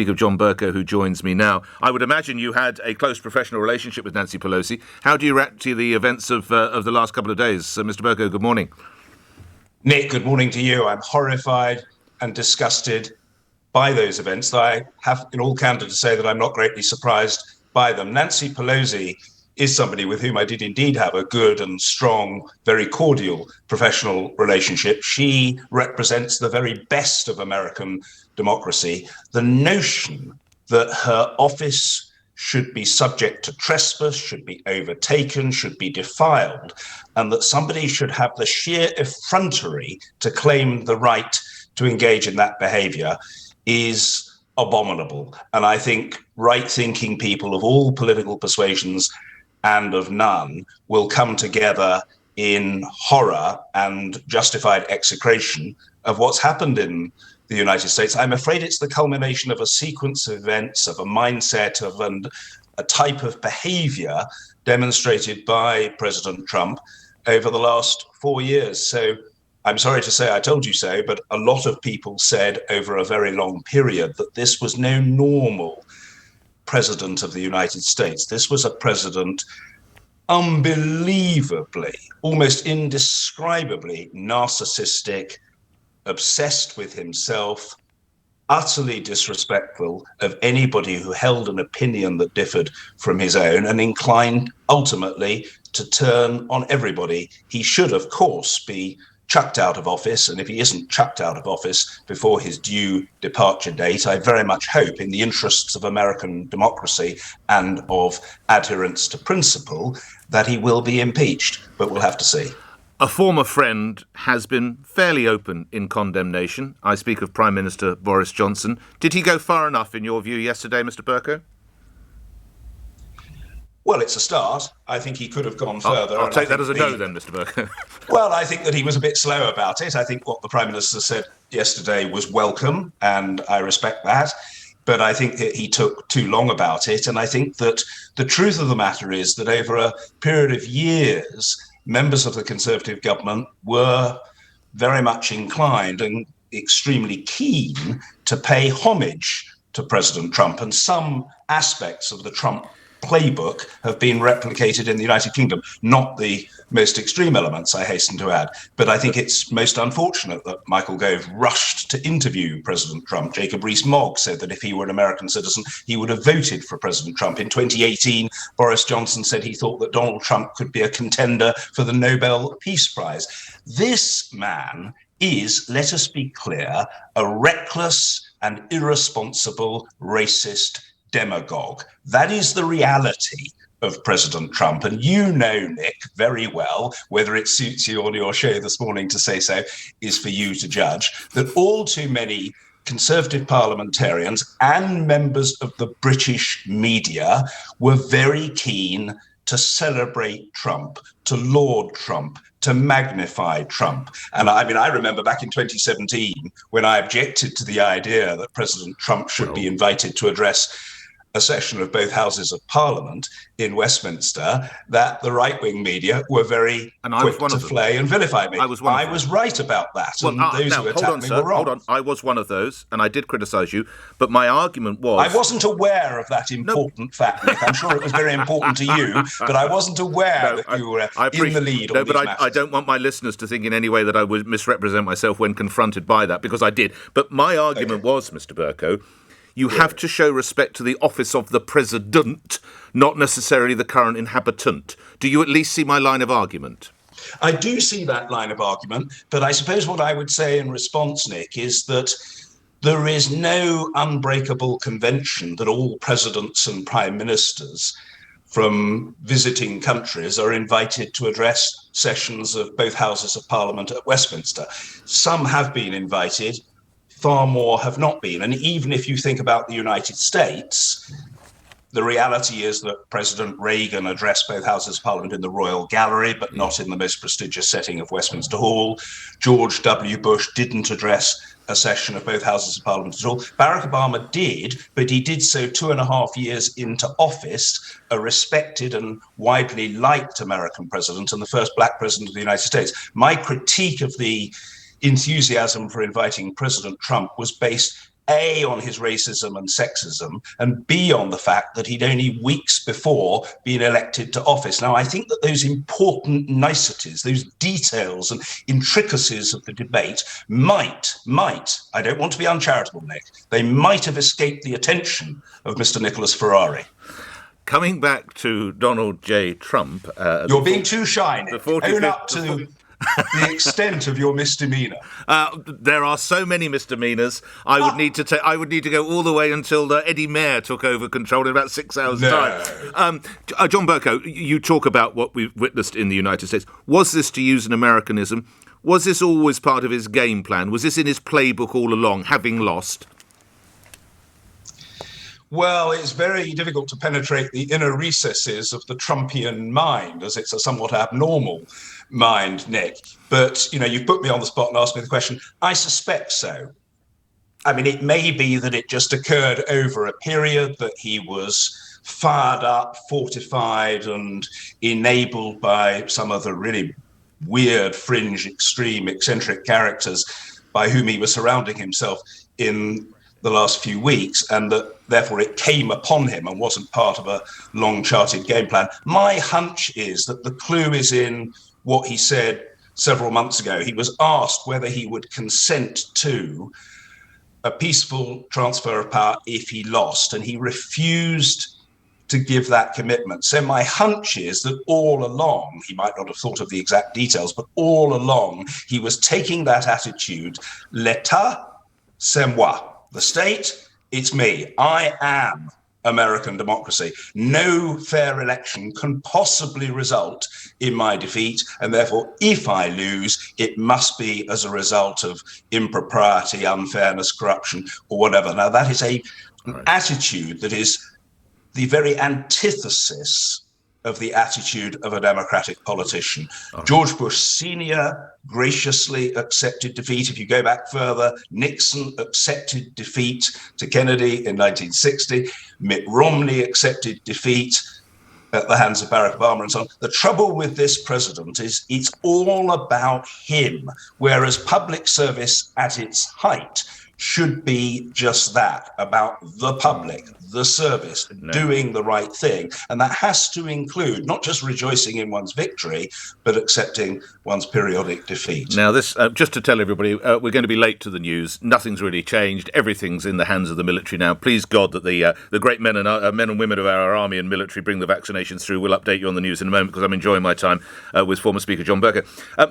Of John Bercow, who joins me now. I would imagine you had a close professional relationship with Nancy Pelosi. How do you react to the events of the last couple of days? Mr. Bercow, good morning. Nick, good morning to you. I'm horrified and disgusted by those events. I have, in all candor, to say that I'm not greatly surprised by them. Nancy Pelosi is somebody with whom I did indeed have a good and strong, very cordial professional relationship. She represents the very best of American democracy. The notion that her office should be subject to trespass, should be overtaken, should be defiled, and that somebody should have the sheer effrontery to claim the right to engage in that behavior is abominable. And I think right-thinking people of all political persuasions and of none will come together in horror and justified execration of what's happened in the United States. I'm afraid it's the culmination of a sequence of events, of a mindset, of a type of behavior demonstrated by President Trump over the last 4 years. So I'm sorry to say I told you so, but a lot of people said over a very long period that this was no normal president of the United States. This was a president unbelievably, almost indescribably narcissistic, obsessed with himself, utterly disrespectful of anybody who held an opinion that differed from his own, and inclined ultimately to turn on everybody. He should, of course, be chucked out of office, and if he isn't chucked out of office before his due departure date, I very much hope, in the interests of American democracy and of adherence to principle, that he will be impeached, but we'll have to see. A former friend has been fairly open in condemnation. I speak of Prime Minister Boris Johnson. Did he go far enough, in your view, yesterday, Mr. Bercow? Well, it's a start. I think he could have gone further. I'll take that as a no then, Mr. Bercow. Well, I think that he was a bit slow about it. I think what the Prime Minister said yesterday was welcome, and I respect that. But I think that he took too long about it. And I think that the truth of the matter is that over a period of years, members of the Conservative government were very much inclined and extremely keen to pay homage to President Trump, and some aspects of the Trump playbook have been replicated in the United Kingdom. Not the most extreme elements, I hasten to add, but I think it's most unfortunate that Michael Gove rushed to interview President Trump. Jacob Rees-Mogg said that if he were an American citizen, he would have voted for President Trump. In 2018, Boris Johnson said he thought that Donald Trump could be a contender for the Nobel Peace Prize. This man is, let us be clear, a reckless and irresponsible racist demagogue. That is the reality of President Trump. And you know, Nick, very well, whether it suits you on your show this morning to say so is for you to judge, that all too many Conservative parliamentarians and members of the British media were very keen to celebrate Trump, to laud Trump, to magnify Trump. And I remember back in 2017, when I objected to the idea that President Trump should be invited to address a session of both houses of Parliament in Westminster, that the right-wing media were very quick to flay and vilify me. I was right about that, and those who attacked me were wrong. Hold on, I was one of those, and I did criticise you, but my argument was... I wasn't aware of that important fact, Nick. I'm sure it was very important to you, but I wasn't aware that you were in the lead on these matters. I don't want my listeners to think in any way that I would misrepresent myself when confronted by that, because I did. But my argument was, Mr. Bercow, you have to show respect to the office of the president, not necessarily the current inhabitant. Do you at least see my line of argument? I do see that line of argument, but I suppose what I would say in response, Nick, is that there is no unbreakable convention that all presidents and prime ministers from visiting countries are invited to address sessions of both houses of Parliament at Westminster. Some have been invited, far more have not been. And even if you think about the United States, the reality is that President Reagan addressed both houses of Parliament in the Royal Gallery, but not in the most prestigious setting of Westminster Hall. George W. Bush didn't address a session of both houses of Parliament at all. Barack Obama did, but he did so 2.5 years into office, a respected and widely liked American president and the first black president of the United States. My critique of the enthusiasm for inviting President Trump was based A, on his racism and sexism, and B, on the fact that he'd only weeks before been elected to office. Now, I think that those important niceties, those details and intricacies of the debate might, I don't want to be uncharitable, Nick, they might have escaped the attention of Mr. Nicholas Ferrari. Coming back to Donald J. Trump... You're being too shy, Nick. Own up to the extent of your misdemeanour. There are so many misdemeanours. I would need to go all the way until Eddie Mayer took over control in about 6 hours' time. John Bercow, you talk about what we've witnessed in the United States. Was this, to use an Americanism, was this always part of his game plan? Was this in his playbook all along, having lost? Well, it's very difficult to penetrate the inner recesses of the Trumpian mind, as it's a somewhat abnormal mind, Nick. But, you've put me on the spot and asked me the question. I suspect so. I mean, it may be that it just occurred over a period, that he was fired up, fortified, and enabled by some of the really weird, fringe, extreme, eccentric characters by whom he was surrounding himself in the last few weeks, and that therefore it came upon him and wasn't part of a long charted game plan. My hunch is that the clue is in what he said several months ago. He was asked whether he would consent to a peaceful transfer of power if he lost, and he refused to give that commitment. So my hunch is that all along, he might not have thought of the exact details, but all along he was taking that attitude, l'État, c'est moi. The state, it's me. I am American democracy. No fair election can possibly result in my defeat, and therefore, if I lose, it must be as a result of impropriety, unfairness, corruption, or whatever. Now, that is an attitude that is the very antithesis of the attitude of a democratic politician. George Bush Sr. graciously accepted defeat. If you go back further, Nixon accepted defeat to Kennedy in 1960. Mitt Romney accepted defeat at the hands of Barack Obama and so on. The trouble with this president is it's all about him, whereas public service at its height should be just that, about the public, the service, doing the right thing. And that has to include not just rejoicing in one's victory, but accepting one's periodic defeat. Now, this, just to tell everybody, we're going to be late to the news. Nothing's really changed. Everything's in the hands of the military now. Please God that the great men and women of our army and military bring the vaccinations through. We'll update you on the news in a moment, because I'm enjoying my time with former Speaker John Bercow.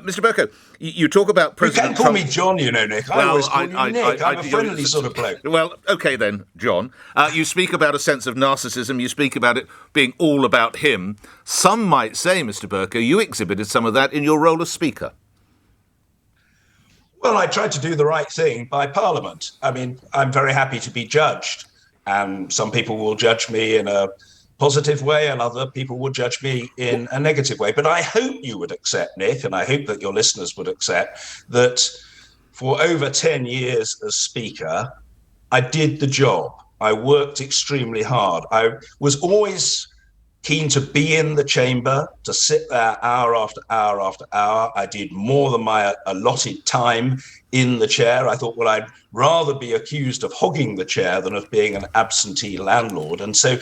Mr. Bercow, you talk about President Trump. You can't call me John, Nick. I always call you Nick. I'm a friendly sort of bloke. Well, OK then, John. You speak about a sense of narcissism. You speak about it being all about him. Some might say, Mr. Bercow, you exhibited some of that in your role as Speaker. Well, I tried to do the right thing by Parliament. I mean, I'm very happy to be judged, and some people will judge me in a positive way and other people will judge me in a negative way. But I hope you would accept, Nick, and I hope that your listeners would accept, that for over 10 years as Speaker, I did the job. I worked extremely hard. I was always keen to be in the chamber, to sit there hour after hour after hour. I did more than my allotted time in the chair. I thought, well, I'd rather be accused of hogging the chair than of being an absentee landlord. And so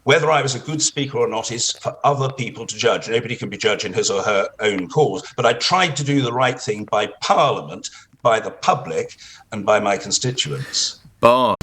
whether I was a good speaker or not is for other people to judge. Nobody can be judging his or her own cause. But I tried to do the right thing by Parliament, by the public, and by my constituents. Bar.